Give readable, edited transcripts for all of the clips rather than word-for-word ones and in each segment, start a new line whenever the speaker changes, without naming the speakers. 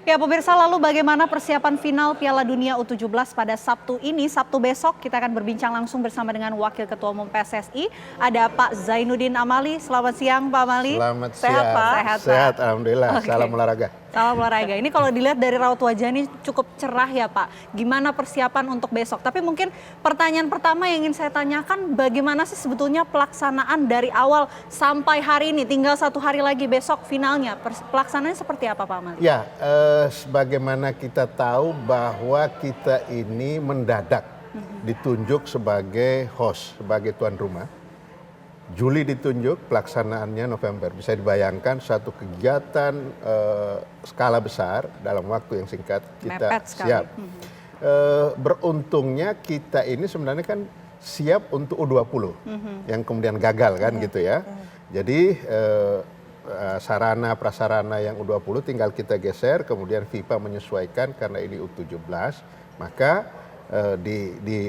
Ya pemirsa, lalu bagaimana persiapan final Piala Dunia U17 pada Sabtu ini, Sabtu besok kita akan berbincang langsung bersama dengan Wakil Ketua Umum PSSI, ada Pak Zainuddin Amali. Selamat siang Pak Amali.
Selamat
Sehat
siang.
Pak?
Sehat, Alhamdulillah.
Oke.
Salam olahraga.
Salam olahraga. Ini kalau dilihat dari raut wajah ini cukup cerah ya Pak. Gimana persiapan untuk besok? Tapi mungkin pertanyaan pertama yang ingin saya tanyakan, bagaimana sih sebetulnya pelaksanaan dari awal sampai hari ini? Tinggal 1 hari lagi besok finalnya. Pelaksanaannya seperti apa Pak Amali?
Ya, sebagaimana kita tahu bahwa kita ini mendadak ditunjuk sebagai host, sebagai tuan rumah. Juli ditunjuk, pelaksanaannya November. Bisa dibayangkan satu kegiatan skala besar dalam waktu yang singkat kita siap. Beruntungnya kita ini sebenarnya kan siap untuk U20 yang kemudian gagal kan gitu ya. Jadi sarana prasarana yang U20 tinggal kita geser, kemudian FIFA menyesuaikan karena ini U17, maka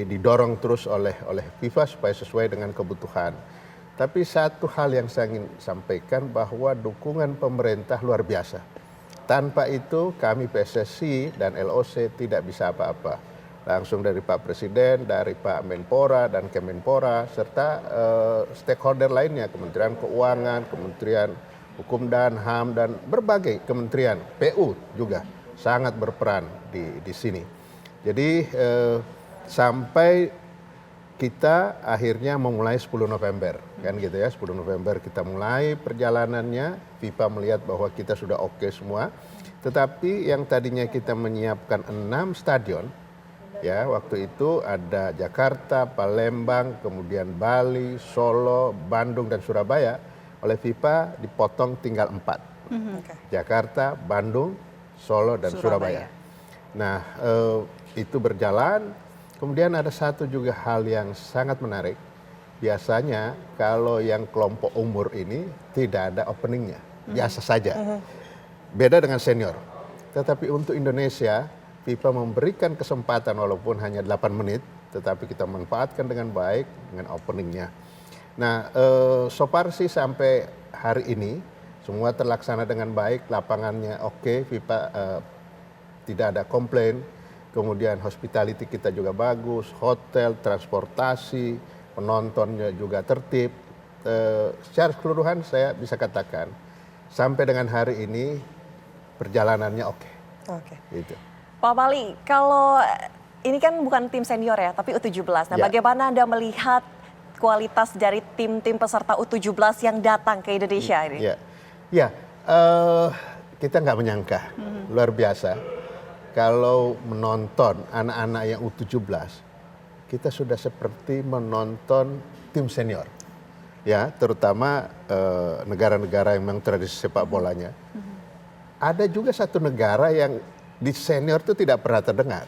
didorong terus oleh FIFA supaya sesuai dengan kebutuhan. Tapi satu hal yang saya ingin sampaikan bahwa dukungan pemerintah luar biasa. Tanpa itu kami PSSI dan LOC tidak bisa apa-apa. Langsung dari Pak Presiden, dari Pak Menpora dan Kemenpora, serta stakeholder lainnya, Kementerian Keuangan, Kementerian Hukum dan HAM, dan berbagai kementerian, PU juga sangat berperan di sini. Jadi sampai kita akhirnya memulai 10 November, kan gitu ya, 10 November kita mulai perjalanannya, FIFA melihat bahwa kita sudah oke semua, tetapi yang tadinya kita menyiapkan 6 stadion, ya waktu itu ada Jakarta, Palembang, kemudian Bali, Solo, Bandung, dan Surabaya, oleh FIFA dipotong tinggal 4. Jakarta, Bandung, Solo, dan Surabaya. Nah, itu berjalan. Kemudian ada satu juga hal yang sangat menarik. Biasanya kalau yang kelompok umur ini tidak ada openingnya, biasa saja. Beda dengan senior. Tetapi untuk Indonesia, FIFA memberikan kesempatan walaupun hanya 8 menit, tetapi kita manfaatkan dengan baik dengan openingnya. Nah, so far sih sampai hari ini semua terlaksana dengan baik, lapangannya oke, FIFA tidak ada komplain. Kemudian hospitality kita juga bagus, hotel, transportasi, penontonnya juga tertib. Secara keseluruhan saya bisa katakan sampai dengan hari ini perjalanannya oke. Gitu.
Pak Amali, kalau ini kan bukan tim senior ya, tapi U17. Nah, bagaimana Anda melihat kualitas dari tim-tim peserta U17 yang datang ke Indonesia ini?
Kita nggak menyangka, luar biasa. Kalau menonton anak-anak yang U17, kita sudah seperti menonton tim senior. Ya, terutama negara-negara yang memang tradisi sepak bolanya. Ada juga satu negara yang di senior itu tidak pernah terdengar.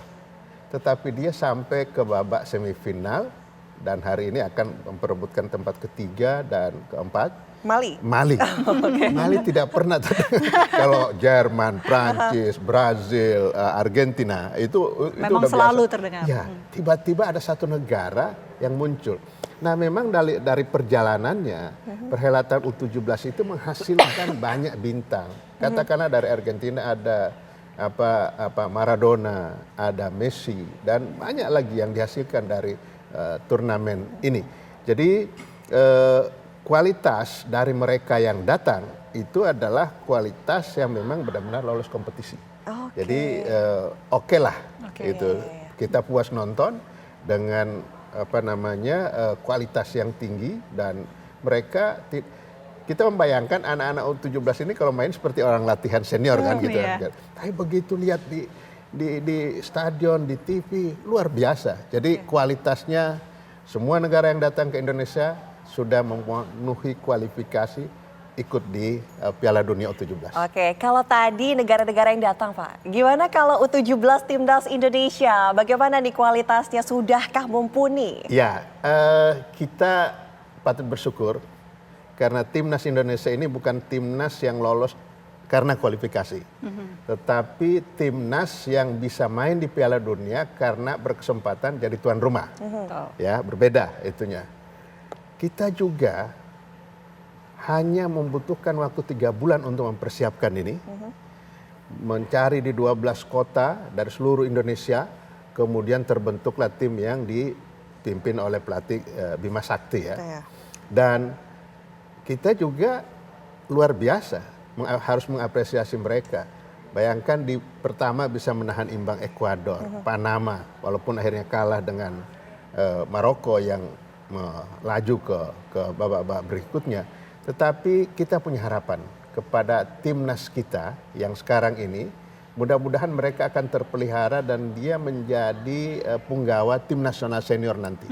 Tetapi dia sampai ke babak semifinal dan hari ini akan memperebutkan tempat ketiga dan keempat. Mali. Mali tidak pernah terdengar. Kalau Jerman, Prancis, Brazil, Argentina itu
memang
udah
selalu
biasa.
terdengar.
Ya, tiba-tiba ada satu negara yang muncul. Nah, memang dari perjalanannya perhelatan U17 itu menghasilkan banyak bintang. Katakanlah dari Argentina ada Maradona, ada Messi, dan banyak lagi yang dihasilkan dari turnamen ini. Jadi kualitas dari mereka yang datang itu adalah kualitas yang memang benar-benar lolos kompetisi. Jadi oke lah, itu kita puas nonton dengan kualitas yang tinggi, dan mereka kita membayangkan anak-anak U17 ini kalau main seperti orang latihan senior kan gitu. Tapi begitu lihat di stadion, di TV, luar biasa. Jadi kualitasnya, semua negara yang datang ke Indonesia sudah memenuhi kualifikasi ikut di Piala Dunia U17.
Oke, kalau tadi negara-negara yang datang Pak, gimana kalau U17 Timnas Indonesia? Bagaimana nih kualitasnya, sudahkah mumpuni?
Ya, kita patut bersyukur karena Timnas Indonesia ini bukan Timnas yang lolos karena kualifikasi. Tetapi Timnas yang bisa main di Piala Dunia karena berkesempatan jadi tuan rumah. Ya, berbeda itunya. Kita juga hanya membutuhkan waktu 3 bulan untuk mempersiapkan ini. mencari di 12 kota dari seluruh Indonesia, kemudian terbentuklah tim yang dipimpin oleh pelatih Bima Sakti ya. Dan kita juga luar biasa harus mengapresiasi mereka. Bayangkan di pertama bisa menahan imbang Ekuador, Panama, walaupun akhirnya kalah dengan Maroko yang melaju ke babak berikutnya. Tetapi kita punya harapan kepada timnas kita yang sekarang ini, mudah-mudahan mereka akan terpelihara dan dia menjadi punggawa tim nasional senior nanti.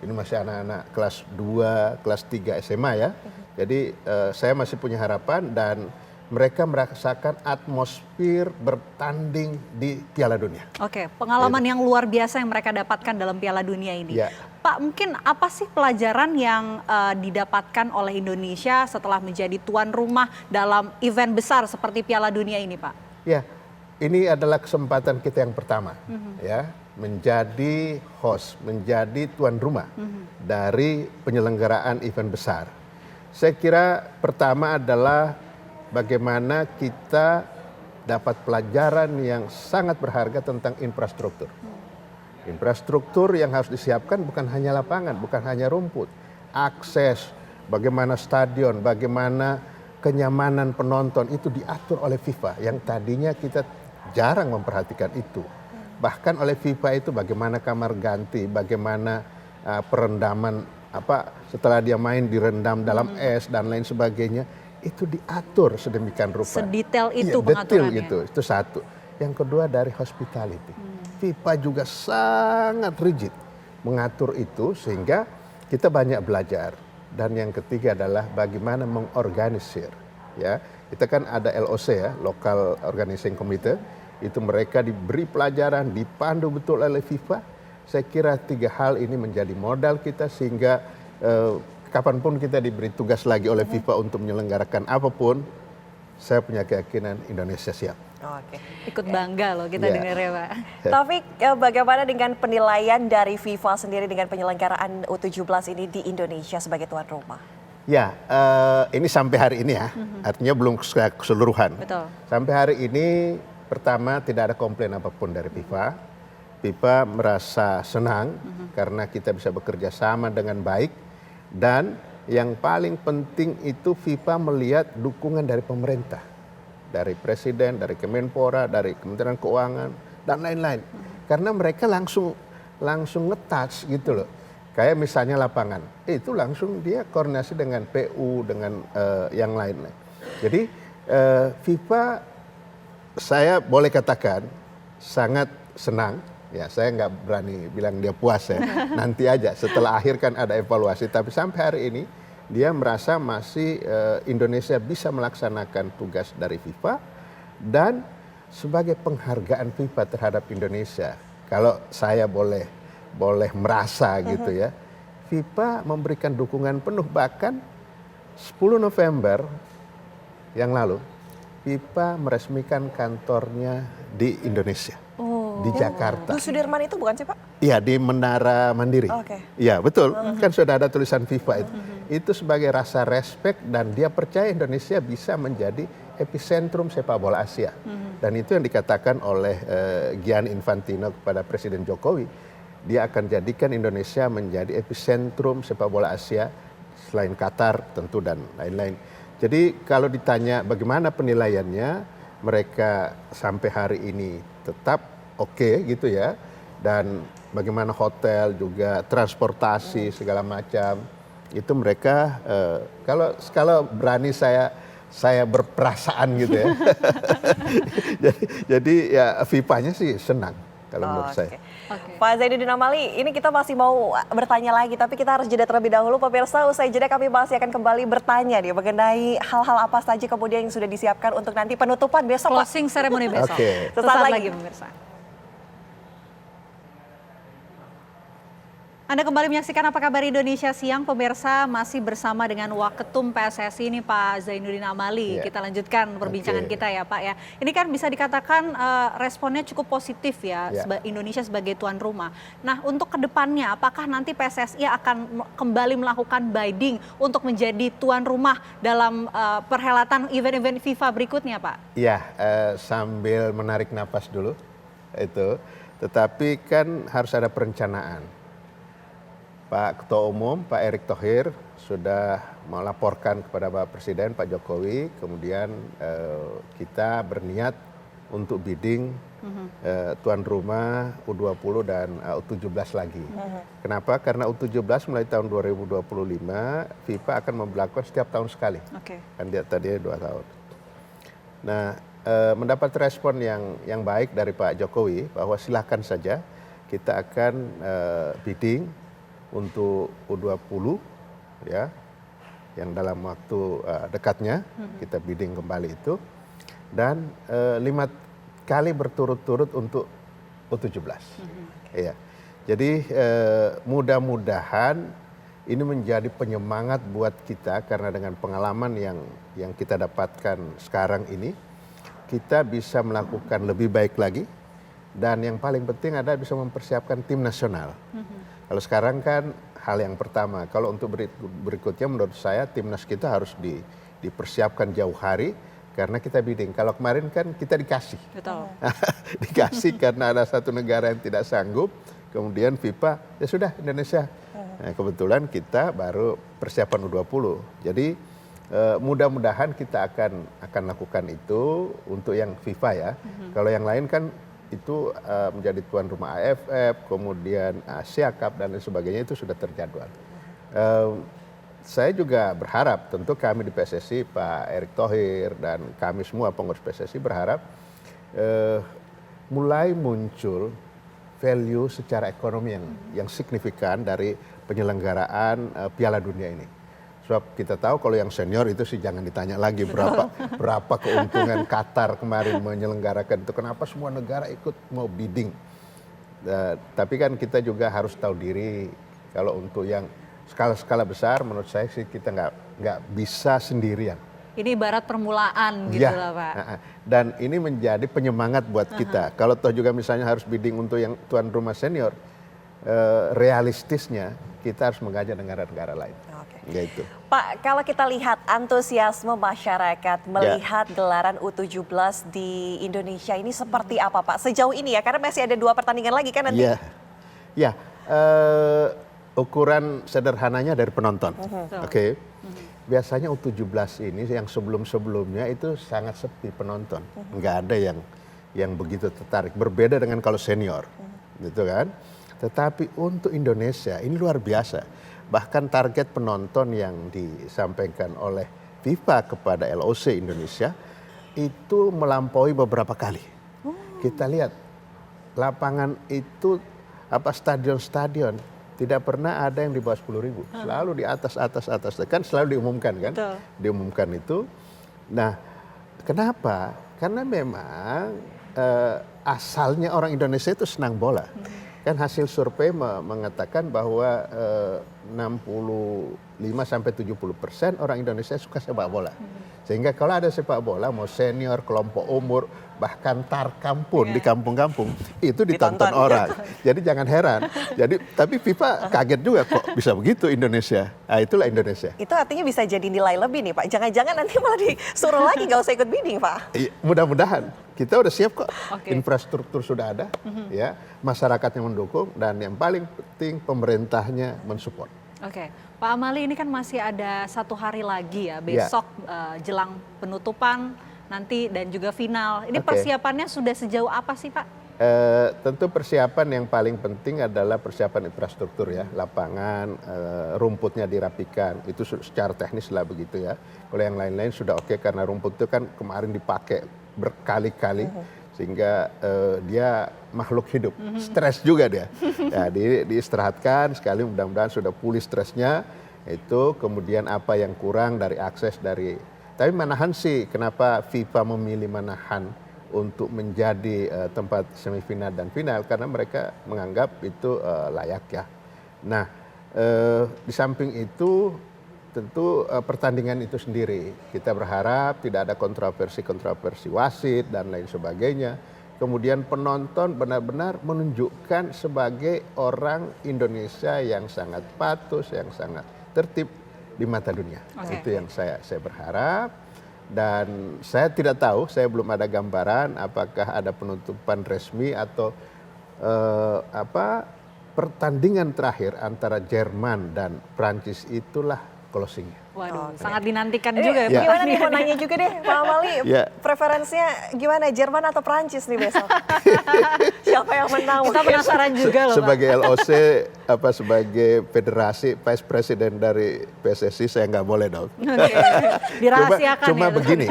Ini masih anak-anak kelas 2, kelas 3 SMA ya. Jadi saya masih punya harapan dan mereka merasakan atmosfer bertanding di Piala Dunia.
Oke, pengalaman yang luar biasa yang mereka dapatkan dalam Piala Dunia ini.
Ya.
Pak, mungkin apa sih pelajaran yang didapatkan oleh Indonesia setelah menjadi tuan rumah dalam event besar seperti Piala Dunia ini, Pak?
Ya, ini adalah kesempatan kita yang pertama, ya, menjadi host, menjadi tuan rumah dari penyelenggaraan event besar. Saya kira pertama adalah bagaimana kita dapat pelajaran yang sangat berharga tentang infrastruktur. Infrastruktur yang harus disiapkan bukan hanya lapangan, bukan hanya rumput. Akses, bagaimana stadion, bagaimana kenyamanan penonton itu diatur oleh FIFA yang tadinya kita jarang memperhatikan itu. Bahkan oleh FIFA itu bagaimana kamar ganti, bagaimana perendaman setelah dia main direndam dalam es dan lain sebagainya, itu diatur sedemikian rupa.
Sedetail itu
Detail
pengaturannya.
itu satu. Yang kedua dari hospitality. FIFA juga sangat rigid mengatur itu sehingga kita banyak belajar. Dan yang ketiga adalah bagaimana mengorganisir. Ya, kita kan ada LOC ya, Local Organizing Committee. Itu mereka diberi pelajaran, dipandu betul oleh FIFA. Saya kira 3 hal ini menjadi modal kita sehingga kapanpun kita diberi tugas lagi oleh FIFA untuk menyelenggarakan apapun, saya punya keyakinan Indonesia siap.
Oke.
Ikut bangga loh kita dengar ya, Pak.
Taufik, bagaimana dengan penilaian dari FIFA sendiri dengan penyelenggaraan U17 ini di Indonesia sebagai tuan rumah?
Ya, ini sampai hari ini ya, artinya belum keseluruhan.
Betul.
Sampai hari ini pertama tidak ada komplain apapun dari FIFA. FIFA merasa senang karena kita bisa bekerja sama dengan baik dan yang paling penting itu FIFA melihat dukungan dari pemerintah. Dari Presiden, dari Kemenpora, dari Kementerian Keuangan, dan lain-lain. Karena mereka langsung nge-touch gitu loh. Kayak misalnya lapangan, itu langsung dia koordinasi dengan PU, dengan yang lain. Jadi FIFA, saya boleh katakan sangat senang. Ya, saya nggak berani bilang dia puas ya. Nanti aja setelah akhir kan ada evaluasi. Tapi sampai hari ini, dia merasa masih Indonesia bisa melaksanakan tugas dari FIFA dan sebagai penghargaan FIFA terhadap Indonesia. Kalau saya boleh merasa gitu ya, FIFA memberikan dukungan penuh bahkan 10 November yang lalu FIFA meresmikan kantornya di Indonesia. Di Jakarta.
Bu Sudirman itu bukan sih, Pak?
Iya, di Menara Mandiri.
Oke.
Iya, betul. Kan sudah ada tulisan FIFA itu. Itu sebagai rasa respek dan dia percaya Indonesia bisa menjadi epicentrum sepak bola Asia. Dan itu yang dikatakan oleh Gianni Infantino kepada Presiden Jokowi. Dia akan jadikan Indonesia menjadi epicentrum sepak bola Asia selain Qatar tentu dan lain-lain. Jadi kalau ditanya bagaimana penilaiannya, mereka sampai hari ini tetap oke gitu ya, dan bagaimana hotel juga transportasi segala macam itu mereka kalau berani saya berperasaan gitu ya. jadi ya FIFA-nya sih senang kalau menurut saya.
Oke.
Pak Zainuddin Amali, ini kita masih mau bertanya lagi, tapi kita harus jeda terlebih dahulu. Pemirsa, usai jeda kami masih akan kembali bertanya nih mengenai hal-hal apa saja kemudian yang sudah disiapkan untuk nanti penutupan besok, Pak.
Closing ceremony besok.
Oke.
Sesaat lagi pemirsa. Anda kembali menyaksikan Apa Kabar Indonesia Siang, pemirsa masih bersama dengan Waketum PSSI ini Pak Zainuddin Amali.
Ya.
Kita lanjutkan perbincangan
Oke.
kita ya Pak ya. Ini kan bisa dikatakan responnya cukup positif ya,
Ya.
Indonesia sebagai tuan rumah. Nah untuk kedepannya apakah nanti PSSI akan kembali melakukan bidding untuk menjadi tuan rumah dalam perhelatan event-event FIFA berikutnya Pak?
Ya, sambil menarik napas dulu itu, tetapi kan harus ada perencanaan. Pak Ketua Umum, Pak Erick Thohir sudah melaporkan kepada Bapak Presiden, Pak Jokowi, kemudian kita berniat untuk bidding tuan rumah U20 dan U17 lagi. Kenapa? Karena U17 mulai tahun 2025, FIFA akan memperlakukan setiap tahun sekali.
Oke.
Kan dia tadi 2 tahun. Nah, mendapat respon yang baik dari Pak Jokowi bahwa silakan saja kita akan bidding untuk U20 ya, yang dalam waktu dekatnya kita bidding kembali itu, dan 5 kali berturut-turut untuk U17. Ya. Jadi mudah-mudahan ini menjadi penyemangat buat kita karena dengan pengalaman yang kita dapatkan sekarang ini, kita bisa melakukan lebih baik lagi, dan yang paling penting adalah bisa mempersiapkan tim nasional. Kalau sekarang kan hal yang pertama, kalau untuk berikutnya menurut saya timnas kita harus dipersiapkan jauh hari karena kita bidding. Kalau kemarin kan kita dikasih.
Betul.
Dikasih karena ada satu negara yang tidak sanggup, kemudian FIFA, ya sudah Indonesia. Nah, kebetulan kita baru persiapan U20. Jadi mudah-mudahan kita akan lakukan itu untuk yang FIFA ya. Kalau yang lain kan itu menjadi tuan rumah AFF, kemudian Asia Cup dan lain sebagainya itu sudah terjadwal. Saya juga berharap, tentu kami di PSSI, Pak Erick Thohir dan kami semua pengurus PSSI berharap mulai muncul value secara ekonomi yang signifikan dari penyelenggaraan Piala Dunia ini. Sebab kita tahu kalau yang senior itu sih jangan ditanya lagi berapa keuntungan Qatar kemarin menyelenggarakan itu. Kenapa semua negara ikut mau bidding. Tapi kan kita juga harus tahu diri kalau untuk yang skala-skala besar menurut saya sih kita nggak bisa sendirian.
Ini ibarat permulaan gitu lah Pak.
Dan ini menjadi penyemangat buat kita. Kalau toh juga misalnya harus bidding untuk yang tuan rumah senior, realistisnya kita harus mengajak negara-negara lain. Gitu.
Pak, kalau kita lihat antusiasme masyarakat melihat gelaran U17 di Indonesia ini seperti apa Pak? Sejauh ini ya, karena masih ada 2 pertandingan lagi kan nanti.
Ya, ukuran sederhananya dari penonton. Oke. Biasanya U17 ini yang sebelum-sebelumnya itu sangat sepi penonton. Nggak ada yang begitu tertarik. Berbeda dengan kalau senior. Gitu kan. Tetapi untuk Indonesia ini luar biasa. Bahkan target penonton yang disampaikan oleh FIFA kepada LOC Indonesia itu melampaui beberapa kali. Kita lihat lapangan itu, stadion-stadion tidak pernah ada yang di bawah 10.000. Selalu di atas. Kan selalu diumumkan kan?
Betul.
Diumumkan itu. Nah, kenapa? Karena memang asalnya orang Indonesia itu senang bola. Kan hasil survei mengatakan bahwa 65-70% orang Indonesia suka sepak bola. Sehingga kalau ada sepak bola, mau senior, kelompok umur, bahkan tarkam pun di kampung-kampung, itu ditonton orang. Jadi jangan heran. Tapi FIFA kaget juga kok bisa begitu Indonesia. Nah, itulah Indonesia.
Itu artinya bisa jadi nilai lebih nih Pak. Jangan-jangan nanti malah disuruh lagi nggak usah ikut bidding Pak.
Mudah-mudahan. Kita udah siap kok.
Oke.
Infrastruktur sudah ada, ya, masyarakatnya mendukung, dan yang paling penting pemerintahnya mensupport.
Oke, Pak Amali, ini kan masih ada 1 hari lagi ya, besok jelang penutupan nanti dan juga final. Ini persiapannya sudah sejauh apa sih Pak?
Tentu persiapan yang paling penting adalah persiapan infrastruktur ya, lapangan, rumputnya dirapikan, itu secara teknis lah begitu ya. Kalau yang lain-lain sudah oke karena rumput itu kan kemarin dipakai berkali-kali sehingga dia makhluk hidup, stres juga dia. Ya, diistirahatkan sekali, mudah-mudahan sudah pulih stresnya itu. Kemudian apa yang kurang dari akses dari, tapi Manahan sih kenapa FIFA memilih Manahan untuk menjadi tempat semifinal dan final, karena mereka menganggap itu layak ya. Nah, di samping itu tentu pertandingan itu sendiri kita berharap tidak ada kontroversi wasit dan lain sebagainya. Kemudian penonton benar-benar menunjukkan sebagai orang Indonesia yang sangat patuh, yang sangat tertib di mata dunia. Itu yang saya berharap. Dan saya tidak tahu, saya belum ada gambaran apakah ada penutupan resmi atau pertandingan terakhir antara Jerman dan Prancis itulah closingnya.
Waduh, sangat dinantikan juga ya.
Gimana nih, mau nanya juga deh Pak Amali, preferensinya gimana, Jerman atau Prancis nih besok? Siapa yang menang?
Kita penasaran juga loh Pak.
Sebagai LOC, sebagai federasi, vice president dari PSSI, saya nggak boleh dong.
Dirahasiakan
cuma
ya.
begini,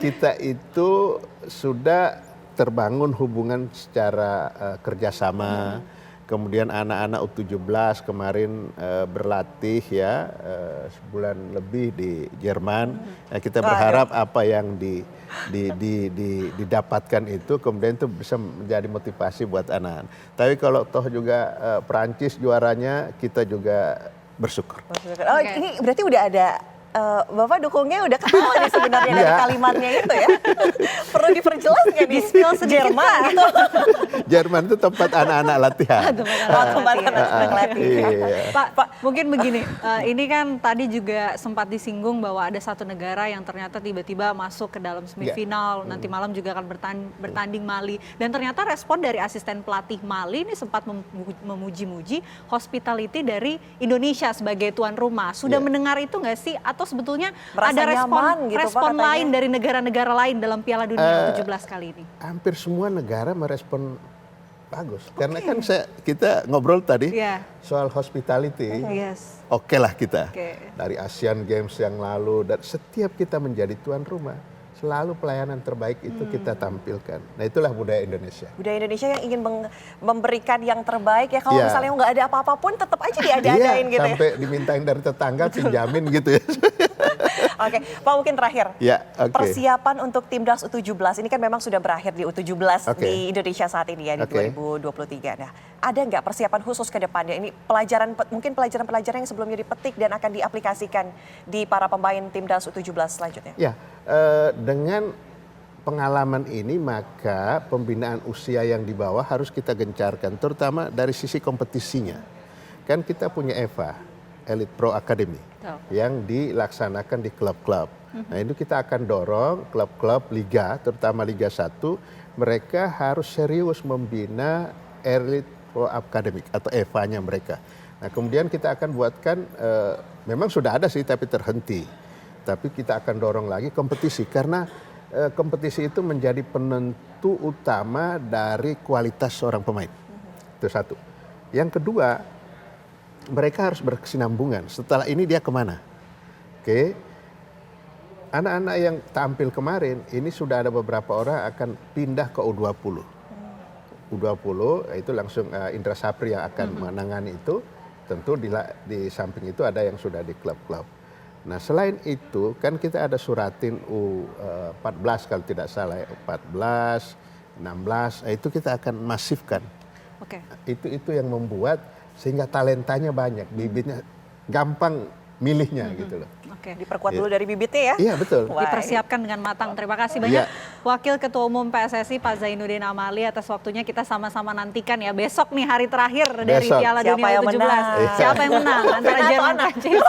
kita itu sudah terbangun hubungan secara kerjasama. Kemudian anak-anak U17 kemarin berlatih ya sebulan lebih di Jerman. Kita berharap apa yang didapatkan itu kemudian itu bisa menjadi motivasi buat anak-anak. Tapi kalau toh juga Perancis juaranya, kita juga bersyukur.
Oh, ini berarti udah ada Bapak dukungnya udah ketawa nih sebenarnya dari kalimatnya itu ya. Perlu diperjelas nggak nih? Jerman gitu.
Jerman itu tempat anak-anak latihan.
Tempat anak-anak latihan.
Pak, mungkin begini, ini kan tadi juga sempat disinggung bahwa ada satu negara yang ternyata tiba-tiba masuk ke dalam semifinal, nanti malam juga akan bertanding Mali. Dan ternyata respon dari asisten pelatih Mali ini sempat memuji-muji hospitality dari Indonesia sebagai tuan rumah. Sudah mendengar itu nggak sih? Atau sebetulnya
merasa
ada respon
gitu,
lain dari negara-negara lain dalam Piala Dunia 17 kali ini?
Hampir semua negara merespon bagus. Karena kan kita ngobrol tadi soal hospitality. Oke lah kita. Dari Asian Games yang lalu, dan setiap kita menjadi tuan rumah, selalu pelayanan terbaik itu kita tampilkan. Nah itulah budaya Indonesia.
Budaya Indonesia yang ingin memberikan yang terbaik ya. Kalau misalnya nggak ada apa-apa pun tetap aja diada-adain gitu ya.
Sampai dimintain dari tetangga pinjamin gitu ya.
Oke, Pak, mungkin terakhir. Persiapan untuk Timnas U17 ini kan memang sudah berakhir di U17 di Indonesia saat ini ya, di 2023. Nah, ada nggak persiapan khusus ke depannya? Ini mungkin pelajaran-pelajaran yang sebelumnya dipetik dan akan diaplikasikan di para pemain Timnas U17 selanjutnya?
Ya, dengan pengalaman ini maka pembinaan usia yang di bawah harus kita gencarkan, terutama dari sisi kompetisinya. Kan kita punya EVA, Elite Pro Academy, yang dilaksanakan di klub-klub. Nah itu kita akan dorong klub-klub Liga, terutama Liga 1, mereka harus serius membina Elite Pro Academy atau EVA-nya mereka. Nah kemudian kita akan buatkan, memang sudah ada sih tapi terhenti. Tapi kita akan dorong lagi kompetisi, karena kompetisi itu menjadi penentu utama dari kualitas seorang pemain. Itu satu. Yang kedua, mereka harus berkesinambungan. Setelah ini dia kemana? Anak-anak yang tampil kemarin, ini sudah ada beberapa orang akan pindah ke U20. U20 itu langsung Indra Sapri yang akan menangani itu. Tentu di samping itu ada yang sudah di klub-klub. Nah selain itu kan kita ada suratin U14 kalau tidak salah, 14, 16, itu kita akan masifkan. Itu yang membuat sehingga talentanya banyak, bibitnya gampang milihnya gitu loh.
Diperkuat dulu dari bibitnya ya?
Iya betul.
Dipersiapkan dengan matang. Terima kasih banyak Wakil Ketua Umum PSSI Pak Zainuddin Amali atas waktunya. Kita sama-sama nantikan ya besok nih hari terakhir dari Piala Dunia U17. Siapa yang menang antara Jerman dan Prancis.